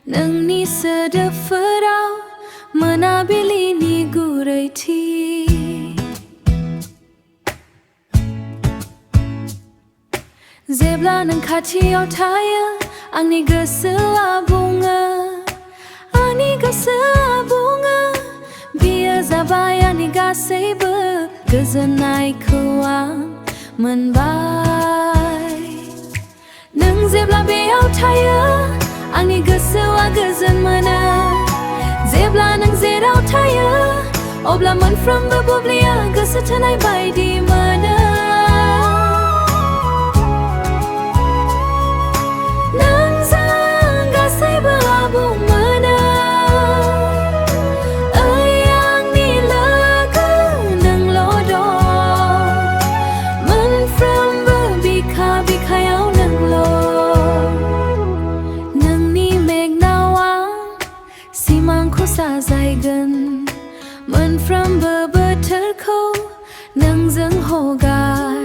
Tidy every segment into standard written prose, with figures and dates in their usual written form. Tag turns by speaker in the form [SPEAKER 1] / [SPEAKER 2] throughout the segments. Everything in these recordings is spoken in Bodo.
[SPEAKER 1] नोंनि सोदोबफोराव मोनाबिलिनि गुरैथि जेब्ला नों खाथियाव थायो आंनि गोसोआ बुङो आंनि गोसोआ बुङो बेयो जाबाय आंनि गासैबो गोजोननायखौ आं मोनबाय नों जेब्ला बेयाव थायो आंनि गोसोआ गोजोन मोनो जेब्ला नों जेराव थायो अब्ला मोनफ्रोमबो बुब्लिया गोसो थोनाय बायदि मोनो नोंजों गासैबो आबुं मोनो ओइ आंनि लोगो नोंल' दं मोनफ्रोमबो बिखायाव नोंल' नोंनि मेगनाव आं सिमांखौ साजायगोन मोनफ्रोमबो बोथोरखौ नोंजों हगार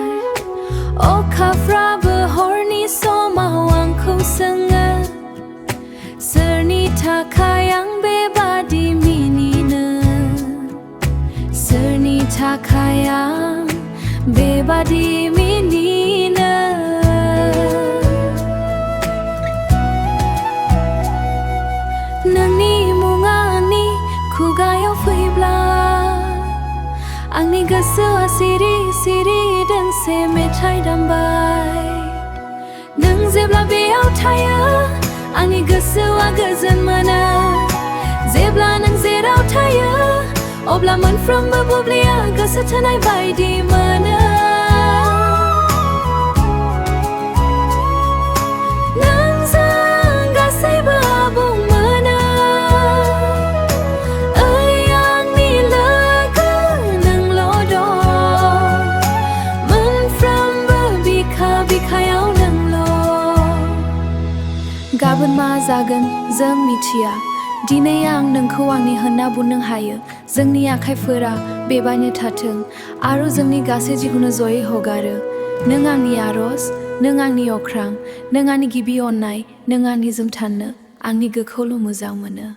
[SPEAKER 1] अखाफ्राबो हरनि समाव आंखौ सोङो सोरनि थाखाय आं बेबादि मिनिनो सोरनि थाखाय आं बेबादि मिनिनो नोंनि मुङा आंनि खुगायाव फैब्ला आंनि गोसोआ सिरि सिरि दोंसे मेथाइ दामबाय नों जेब्ला बेयाव थायो आंनि गोसोआ गोजोन मोनो जेब्ला नों जेराव थायो अब्ला मोनफ्रोमबो बुब्लिया गोसो थोनाय बायदि मोनो नोंजों गासैबो आबुं मोनो ओइ आंनि लोगो नोंल' दं मोनफ्रोमबो बिखायाव नोंल' गाबोन मा जागोन जों मिथिया दिनै आं नोंखौ आंनि होनना बुंनो हायो जोंनि आखाइफोरा बेबायनो थाथों आरो जोंनि गासै जिखुनु जयै हगारो नों आंनि आरज नों आंनि अख्रां नों आंनि गिबि अननाय नों आंनि जोमथानो आंनि गोखौल' मोजां मोनो